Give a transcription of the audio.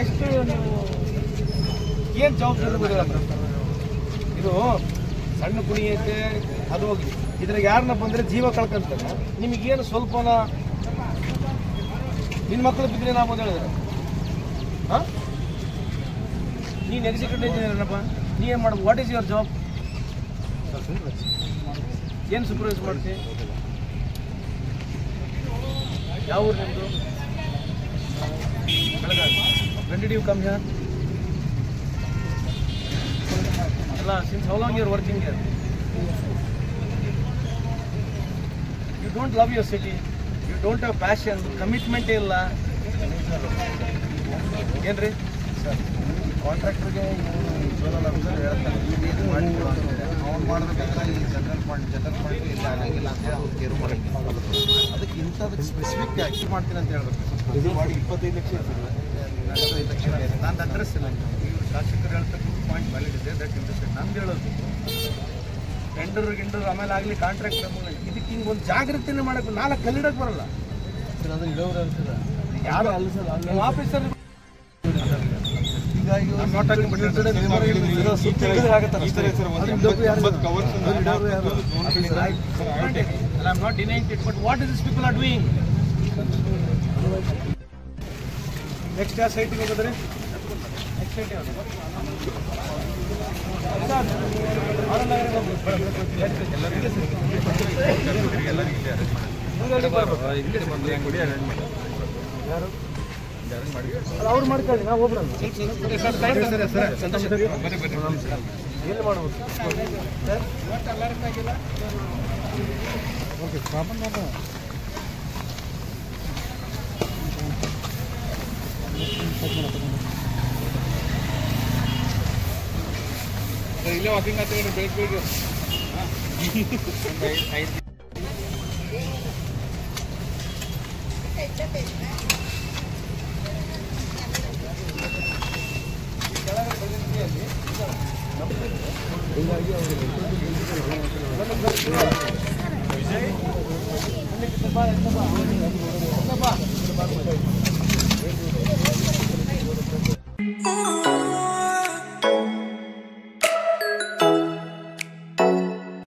ಎಷ್ಟು ನೀವು ಏನು ಜವಾಬ್ದಾರಿ ಇದು ಸಣ್ಣ ಕುಣಿ ಐತೆ ಅದು ಹೋಗಿ ಇದ್ರಾಗ ಯಾರನ್ನ ಬಂದರೆ ಜೀವ ಕಳ್ಕೊಂತಾರೆ ನಿಮಗೇನು ಸ್ವಲ್ಪನ ನಿನ್ನ ಮಕ್ಕಳು ಬಿದ್ದರೆ ನಾವು ಹೇಳಿದ್ರೆ ಹಾಂ ನೀನು ಎಕ್ಸಿಕ್ಯೂಟಿವ್ ಇಂಜಿನಿಯರ್ ಏನಪ್ಪ ನೀ ಏನು ಮಾಡೋದು ವಾಟ್ ಈಸ್ ಯುವರ್ ಜಾಬ್ ಏನು ಸೂಪರ್ವೈಸ್ ಮಾಡ್ತಿ ಯಾವ ಊರು ನಿಮ್ಮದು Belagavi when did you come here ಅಲ್ಲ since how long you are working here you don't love your city you don't have passion commitment ಇಲ್ಲ ಏನ್ರಿ ಸರ್ ಕಾಂಟ್ರಾಕ್ಟರ್ಗೆ ಸೋಲಲ್ ಆಫೀಸರ್ ಹೇಳ್ತಾರೆ ಇದು ಮಾಡಿಕೊಡು ಅಂತೇಳಿ ಅವ್ನು ಮಾಡಬೇಕಾದ್ರೆ ಈ ಜನರಲ್ ಫಂಡ್ ಇಲ್ಲ ಆಗಂಗಿಲ್ಲ ಅಂತೇಳಿ ಅವ್ರು ಕೇರು ಮಾಡೋಂಗಿಲ್ಲ ಅದಕ್ಕೆ ಇಂಥದಕ್ಕೆ ಸ್ಪೆಸಿಫಿಕ್ ಆಗಿ ಮಾಡ್ತೀನಿ ಅಂತ ಹೇಳ್ಬೇಕು ಇದು ಮಾಡಿ 25 ಲಕ್ಷ ಇರ್ತದೆ 45 ಲಕ್ಷ ನಾನು ಅಡ್ರೆಸ್ ಇಲ್ಲ ಶಾಸಕರು ಹೇಳ್ತಕ್ಕಂಥ ಪಾಯಿಂಟ್ ವ್ಯಾಲಿಡ್ ಇದೆ ದಟ್ ಇಂಟ್ರೆಸ್ಟೆಡ್ ನಮ್ಗೆ ಹೇಳೋದು ಟೆಂಡರ್ ಗಿಂಡರ್ ಆಮೇಲೆ ಆಗಲಿ ಕಾಂಟ್ರಾಕ್ಟ್ ಇದಕ್ಕೆ ಹಿಂಗೆ ಒಂದು ಜಾಗೃತಿನೇ ಮಾಡೋಕ್ಕೆ 4 ಕಲ್ಲಿಡಕ್ಕೆ ಬರಲ್ಲ ಸರ್ ಅದನ್ನು ಇಡೋರು ಅನ್ಸಲ್ಲ ಯಾರು ಅಲ್ಲ ಸರ್ ನಮ್ಮ ಆಫೀಸರ್ ಹೀಗಾಗಿ I am not denying it but what is this people are doing next ಯಾವ ಸೈಟಿಗೆ ಹೋಗೋದ್ರಿ ನೆಕ್ಸ್ಟ್ ಸೈಟ್ ಯಾವುದು ಯಾರು ಅವ್ರು ಮಾಡ್ಕೊಳ್ಳಿ ನಾವು ಒಬ್ರಲ್ಲ ಸಂತೋಷ ಎಲ್ಲಿ ಮಾಡ್ಬೋದು ಓಕೆ ಕಾಮನ್ ಇಲ್ಲೇ ವಾಕಿಂಗ್ ಆಗ್ತದೆ ಬೆಳಗ್ಗೆ ಹೀಗಾಗಿ ಅವರು